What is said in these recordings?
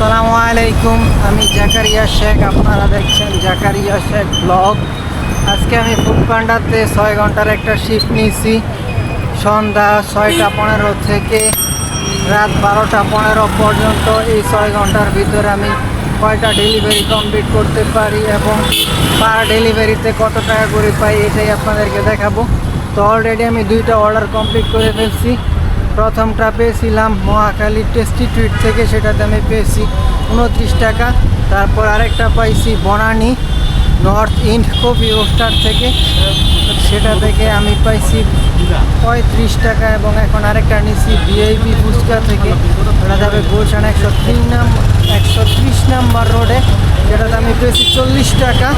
আসসালামু আলাইকুম, আমি জাকারিয়া শেখ। আপনারা দেখছেন জাকারিয়া শেখ ব্লগ। আজকে আমি ফুডপান্ডাতে 6 ঘন্টার একটা শিফট নিয়েছি। সন্ধ্যা 6টা 15 থেকে রাত 12টা 15 পর্যন্ত। এই 6 ঘন্টার ভিতরে আমি কয়টা ডেলিভারি কমপ্লিট করতে পারি এবং পার ডেলিভারিতে কত টাকা করে পাই এটাই আপনাদেরকে দেখাবো। তো অলরেডি আমি 2টা অর্ডার কমপ্লিট করে ফেলছি। প্রথমটা পেয়েছিলাম মহাখালী টেস্টি ট্রিট থেকে, সেটাতে আমি পেয়েছি 29 টাকা। তারপর আরেকটা পাইছি Banani north end coffee roaster থেকে, সেটা থেকে আমি পাইছি 35 টাকা। এবং এখন আরেকটা নিচ্ছি ভিআইপি ফুচকা থেকে, ওটা যাবে গুলশান 130 নাম্বার রোডে, যেটাতে আমি পেয়েছি 40 টাকা।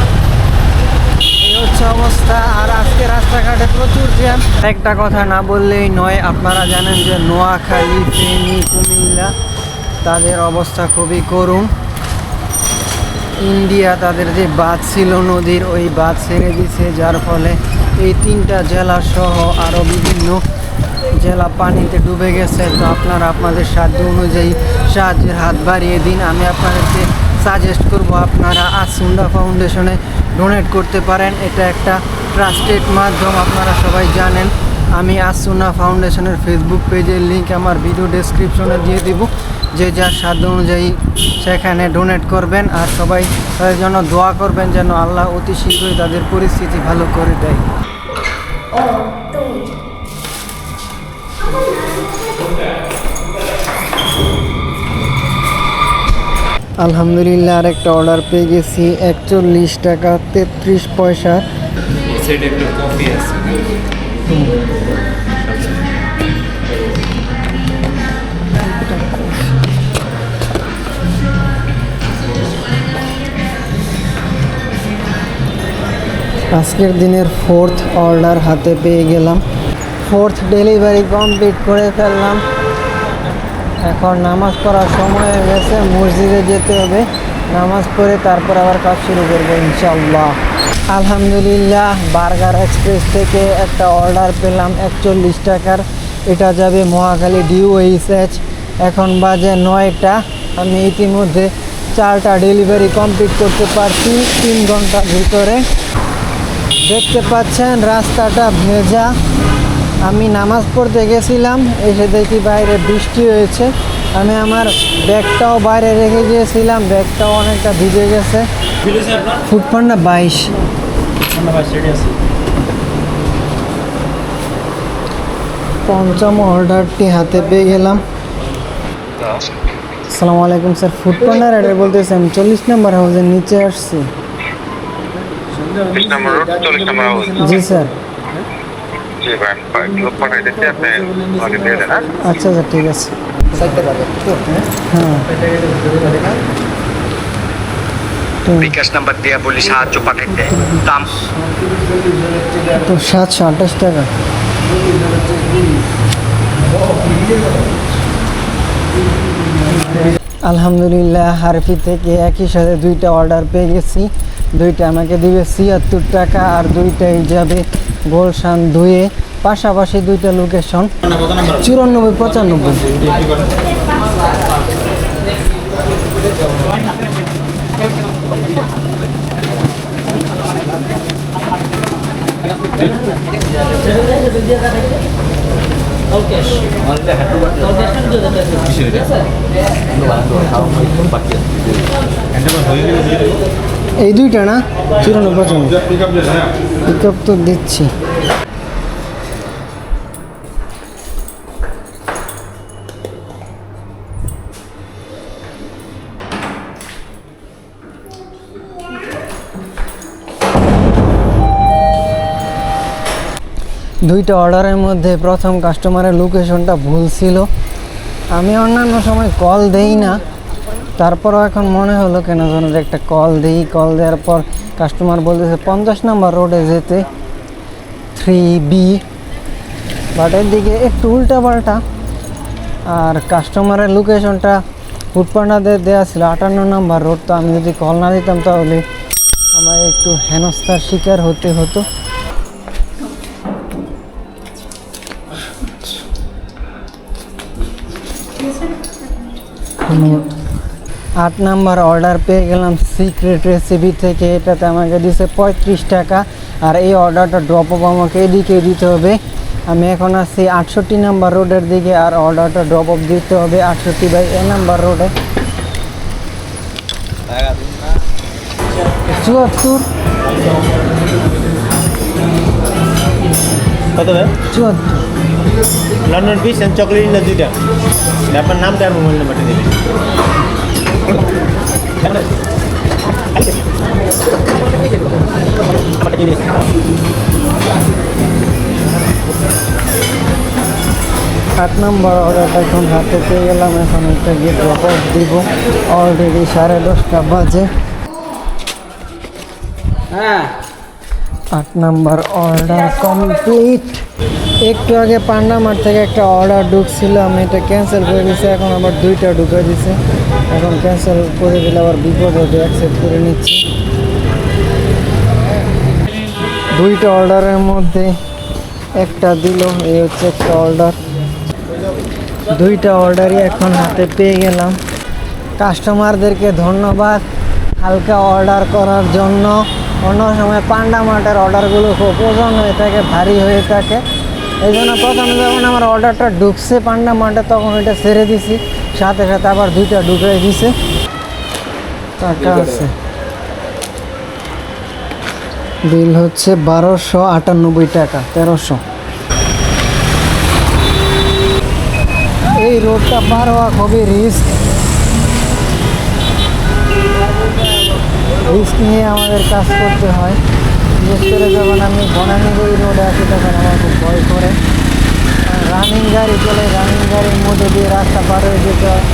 এই হচ্ছে অবস্থা। আর আজকে রাস্তাঘাটে প্রচুর জ্যাম। একটা কথা না বললেই নয়, আপনারা জানেন যে নোয়াখালী, ফেনী, কুমিল্লা তাদের অবস্থা খুবই করুণ। ইন্ডিয়া তাদের যে বাঁধ ছিল নদীর, ওই বাঁধ ছেড়ে দিছে, যার ফলে এই 3টা জেলা সহ আরও বিভিন্ন জেলা পানিতে ডুবে গেছে। তো আপনারা আপনাদের সাধ্য অনুযায়ী সাহায্যের হাত বাড়িয়ে দিন। আমি আপনাদেরকে সাজেস্ট করব আপনারা আসুন্ডা ফাউন্ডেশনে ডোনেট করতে পারেন। এটা একটা ট্রাস্টেড মাধ্যম, আপনারা সবাই জানেন। আমি আসুন্ডা ফাউন্ডেশনের ফেসবুক পেজের লিঙ্ক আমার ভিডিও ডেসক্রিপশনে দিয়ে দিব। যে যার সাধ্য অনুযায়ী সেখানে ডোনেট করবেন। আর সবাই তাদের জন্য দোয়া করবেন যেন আল্লাহ অতি শীঘ্রই তাদের পরিস্থিতি ভালো করে দেয়। আলহামদুলিল্লাহ, আরেকটা অর্ডার পেয়ে গেছি 41 টাকা 33 পয়সা। আজকের দিনের 4th অর্ডার হাতে পেয়ে গেলাম। 4th ডেলিভারি কমপ্লিট করে ফেললাম। এখন নামাজ পড়ার সময় হয়ে গেছে, মসজিদে যেতে হবে। নামাজ পড়ে তারপর আবার কাজ শুরু করবো ইনশাআল্লাহ। আলহামদুলিল্লাহ, বার্গার এক্সপ্রেস থেকে একটা অর্ডার পেলাম 41 টাকার। এটা যাবে মহাখালী DOH। এখন বাজে 9টা। আমি ইতিমধ্যে 4টা ডেলিভারি কমপ্লিট করতে পারছি 3 ঘন্টার ভিতরে। দেখতে পাচ্ছেন রাস্তাটা ভেজা। আমি নামাজ পড়তে গেছিলাম, এসে দেখি বাইরে বৃষ্টি হয়েছে। আমি আমার ব্যাগটাও বাইরে রেখে গিয়েছিলাম, ব্যাগটাও অনেকটা ভিজে গেছে। ফুডপান্ডা 22 পঞ্চম অর্ডারটি হাতে পেয়ে গেলাম। আসসালামু আলাইকুম স্যার, ফুডপান্ডার অ্যাড্রেস বলতেছেন 40 নম্বর হাউসের নিচে আসছি। জি স্যার। আচ্ছা স্যার, ঠিক আছে। বিকাশ নাম্বার দেয়া বলি সাহায্য পাঠাইতে দাম তো 728 টাকা। আলহামদুলিল্লাহ, হারফি থেকে একই সাথে 2টা অর্ডার পেয়ে গেছি। 2টা আমাকে দিবে 76 টাকা, আর 2টাই যাবে গুলশান 2-এ। পাশাপাশি 2টা লোকেশন 94-95। এই 2টা না 94-95 পিক আপ তো দিচ্ছি। দুইটা অর্ডারের মধ্যে প্রথম কাস্টমারের লোকেশনটা ভুল ছিল। আমি অন্যান্য সময় কল দেই না, তারপরও এখন মনে হলো কেন যেন একটা কল দিই। কল দেওয়ার পর কাস্টমার বলতেছে 50 নম্বর রোডে যেতে 3B, বাট এর দিকে একটু উল্টাপাল্টা। আর কাস্টমারের লোকেশনটা ফুডপান্ডাতে দেওয়া ছিল 58 নম্বর রোড। তো আমি যদি কল না দিতাম তাহলে আমার একটু হেনস্থার শিকার হতে হতো। ধন্যবাদ। 8 নাম্বার অর্ডার পেয়ে গেলাম সিক্রেট রেসিপি থেকে। এটাতে আমাকে দিছে 35 টাকা। আর এই অর্ডারটা ড্রপ অফ আমাকে এদিকে দিতে হবে। আমি এখন আছি 68 নাম্বার রোডের দিকে, আর অর্ডারটা ড্রপ অফ দিতে হবে 68/A নাম্বার রোডে। 74 কত ভাই? 74 London fish and chocolate in দুইটা। আপনার নামটা আর মোবাইল নাম্বারটা দেবেন। আট নম্বর অর্ডারটা এখন হাতে পেয়ে গেলাম। এখন একটা গিয়ে ড্রপ অফ দিব। অলরেডি 10:30 বাজে। 8 নাম্বার অর্ডার কমপ্লিট। একটু আগে পান্ডামার থেকে একটা অর্ডার ঢুকছিল, আমি এটা ক্যান্সেল করে দিয়েছি। এখন আবার 2টা ঢুকে দিছে। এখন ক্যান্সেল করে দিলে আবার বিপদ হবে, অ্যাকসেপ্ট করে নিচ্ছি। 2টা অর্ডারের মধ্যে একটা দিল, এই হচ্ছে একটা অর্ডার। 2টা অর্ডারই এখন হাতে পেয়ে গেলাম। কাস্টমারদেরকে ধন্যবাদ হালকা অর্ডার করার জন্য। অন্য সময় পান্ডা মার্টের অর্ডারগুলো খুব ওজন হয়ে থাকে, ভারী হয়ে থাকে। এই জন্য প্রথমে যখন আমার অর্ডারটা ঢুকছে পান্ডা মার্টে, তখন ওইটা ছেড়ে দিছি। সাথে সাথে আবার 2টা ঢুকে দিছে। টাকা আছে, বিল হচ্ছে 1298 টাকা, 1300। এই রোডটা পার হওয়া খুবই রিস্ক নিয়ে আমাদের কাজ করতে হয়। বিশেষ করে যখন আমি বনানীগুড়ি রোডে আসি তখন আমার খুব ভয় করে। রানিং গাড়ি চলে, রানিং গাড়ির মধ্যে দিয়ে রাস্তা পার হয়ে যেতে হয়।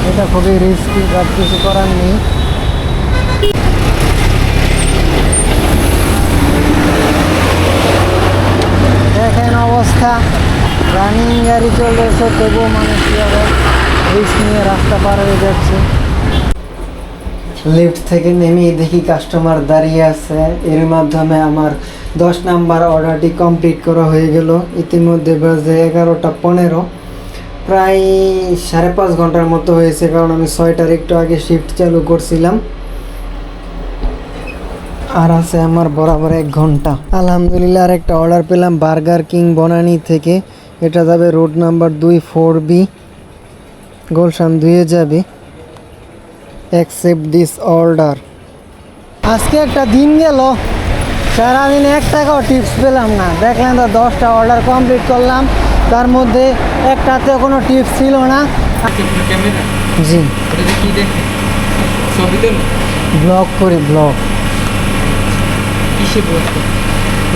এটা খুবই রিস্কি, বাট কিছু করার নেই। দেখেন অবস্থা, রানিং গাড়ি চলতেছে তবুও মানুষ কীভাবে রিস্ক নিয়ে রাস্তা পার হয়ে যাচ্ছে। লিফট থেকে নেমে দেখি কাস্টমার দাঁড়িয়ে আছে। এর মাধ্যমে আমার 10 নাম্বার অর্ডারটি কমপ্লিট করা হয়ে গেল। ইতিমধ্যে বাজে 11:15, প্রায় 5.5 ঘন্টার মতো হয়েছে, কারণ আমি 6টার একটু আগে শিফট চালু করছিলাম। আর আছে আমার বরাবর 1 ঘন্টা। আলহামদুলিল্লাহ আর একটা অর্ডার পেলাম বার্গার কিং বনানী থেকে। এটা যাবে রোড নাম্বার 2 4B, গুলশান 2-এ যাবে। Accept this order. আজকে একটা দিন গেল, সারাদিন 1 টাকাও টিপস পেলাম না। দেখলেন তো 10টা অর্ডার কমপ্লিট করলাম, তার মধ্যে একটাতেও কোনো টিপস ছিল না। জি, ব্লগ করি, ব্লগ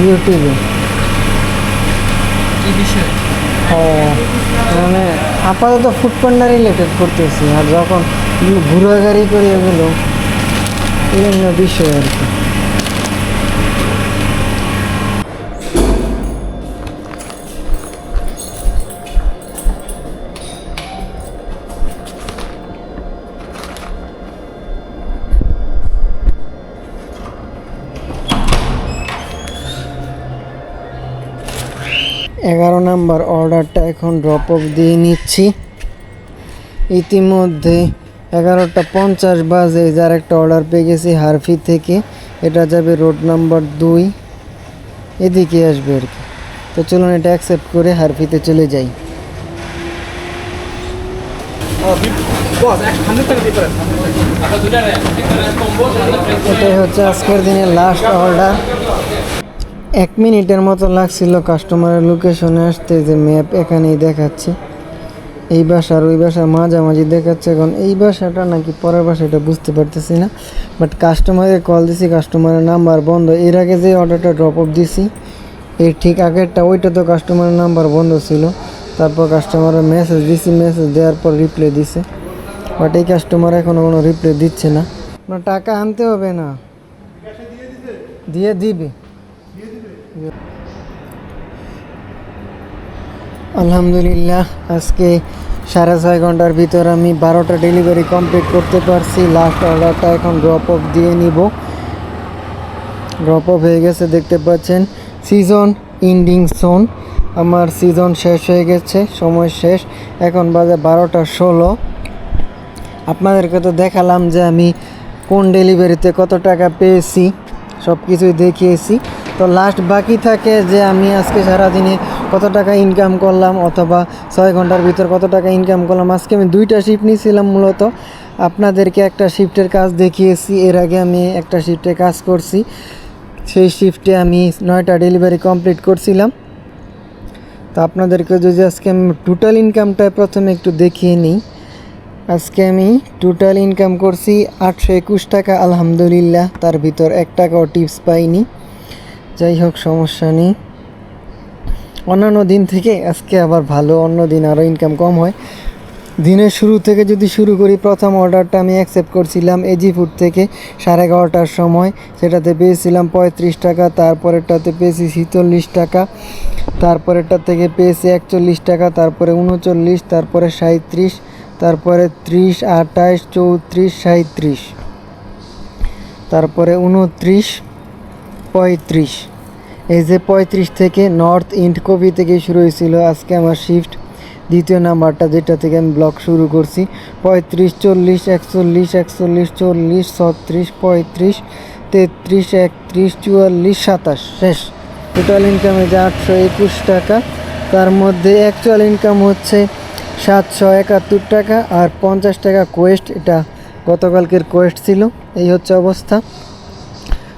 ইউটিউবে। ও মানে আপাতত ফুড পান্ডা রিলেটেড করতেছি, আর যখন ঘোরাঘুরি করি এগুলো বিভিন্ন বিষয় আর কি। এগারো নাম্বার অর্ডারটা এখন ড্রপ অফ দিয়ে নিচ্ছি। ইতিমধ্যে 11:50 বাজে। যার একটা অর্ডার পেয়ে গেছি হারফি থেকে। এটা যাবে রোড নাম্বার 2, এদিকে আসবে আর কি। তো চলুন এটা অ্যাকসেপ্ট করে হারফিতে চলে যাই। এটাই হচ্ছে আজকের দিনের লাস্ট অর্ডার। 1 মিনিটের মতো লাগছিল কাস্টমারের লোকেশনে আসতে, যে ম্যাপ এখানেই দেখাচ্ছে। এই বাসার ওই বাসার মাঝামাঝি দেখাচ্ছে। এখন এই বাসাটা নাকি পরের বাসা এটা বুঝতে পারতেছি না, বাট কাস্টমারকে কল দিছি, কাস্টমারের নাম্বার বন্ধ। এর আগে যে অর্ডারটা ড্রপ অফ দিছি এর ঠিক আগেরটা, ওইটা তো কাস্টমারের নাম্বার বন্ধ ছিল। তারপর কাস্টমারের মেসেজ দিছি, মেসেজ দেওয়ার পর রিপ্লাই দিছে, বাট এই কাস্টমার এখনও কোনো রিপ্লাই দিচ্ছে না। আপনার টাকা আনতে হবে না, দিয়ে দিবে। আলহামদুলিল্লাহ আজকে 6.5 ঘন্টার ভিতর আমি 12টা ডেলিভারি কমপ্লিট করতে পারছি। লাস্ট অর্ডারটা এখন ড্রপ অফ দিয়ে নিব। ড্রপ অফ হয়ে গেছে, দেখতে পাচ্ছেন সিজন ইন্ডিং সোন। আমার সিজন শেষ হয়ে গেছে, সময় শেষ। এখন বাজে 12:16। আপনাদেরকে তো দেখালাম যে আমি কোন ডেলিভারিতে কত টাকা পেয়েছি, সব কিছুই দেখিয়েছি। তো লাস্ট বাকি থাকে যে আমি আজকে সারাদিনে কত টাকা ইনকাম করলাম, অথবা 6 ঘন্টার ভিতর কত টাকা ইনকাম করলাম। আজকে আমি 2টা শিফট নিয়েছিলাম মূলত। আপনাদেরকে একটা শিফটের কাজ দেখিয়েছি, এর আগে আমি একটা শিফটে কাজ করছি। সেই শিফটে আমি 9টা ডেলিভারি কমপ্লিট করছিলাম। তো আপনাদেরকে যদি আজকে আমি টোটাল ইনকামটা প্রথমে একটু দেখিয়ে নিই। আজকে আমি টোটাল ইনকাম করছি 821 টাকা, আলহামদুলিল্লাহ। তার ভিতর 1 টাকাও টিপস পাইনি। যাই হোক, সমস্যা নেই। অন্যান্য দিন থেকে আজকে আবার ভালো, অন্য দিন আরও ইনকাম কম হয়। দিনের শুরু থেকে যদি শুরু করি, প্রথম অর্ডারটা আমি অ্যাকসেপ্ট করছিলাম এজি ফুড থেকে 11:30টার সময়, সেটাতে পেয়েছিলাম 35 টাকা। তারপরেরটাতে পেয়েছি 46 টাকা, তারপরেরটা থেকে পেয়েছি 41 টাকা, তারপরে 39, তারপরে 37, তারপরে 30, 28, 34, 37, তারপরে 29, 35। এই যে 35 থেকে নর্থ ইন্ড কপি থেকে শুরু হয়েছিল আজকে আমার শিফট, দ্বিতীয় নাম্বারটা যেটা থেকে আমি ব্লগ শুরু করছি। 35, 40, 41, 41, 40, 36, 35, 33, 31, 44, 27 শেষ। টোটাল ইনকাম যে 821 টাকা। তার মধ্যে অ্যাকচুয়াল ইনকাম হচ্ছে 771 টাকা, আর 50 টাকা কোয়েস্ট, এটা গতকালকের কোয়েস্ট ছিল। এই হচ্ছে অবস্থা।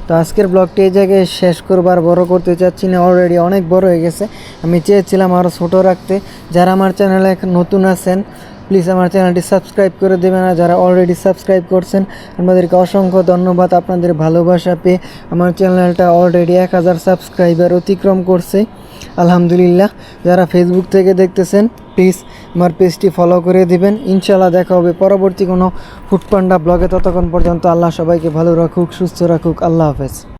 তো আজকের ব্লগটি এই জায়গায় শেষ করবার, বড় করতে চাচ্ছি না, অলরেডি অনেক বড় হয়ে গেছে। আমি চেয়েছিলাম আরও ছোটো রাখতে। যারা আমার চ্যানেলে নতুন আছেন, প্লিজ আমার চ্যানেলটি সাবস্ক্রাইব করে দেবেন। আর যারা অলরেডি সাবস্ক্রাইব করছেন, আমাদেরকে অসংখ্য ধন্যবাদ। আপনাদের ভালোবাসা পেয়ে আমার চ্যানেলটা অলরেডি 1000 সাবস্ক্রাইবার অতিক্রম করছে, আলহামদুলিল্লাহ। যারা ফেসবুক থেকে দেখতেছেন, প্লিজ আমার পেজটি ফলো করে দিবেন। ইনশাআল্লাহ দেখা হবে পরবর্তী কোনো ফুড পান্ডা ব্লগে। ততক্ষণ পর্যন্ত আল্লাহ সবাইকে ভালো রাখুক, সুস্থ রাখুক। আল্লাহ হাফেজ।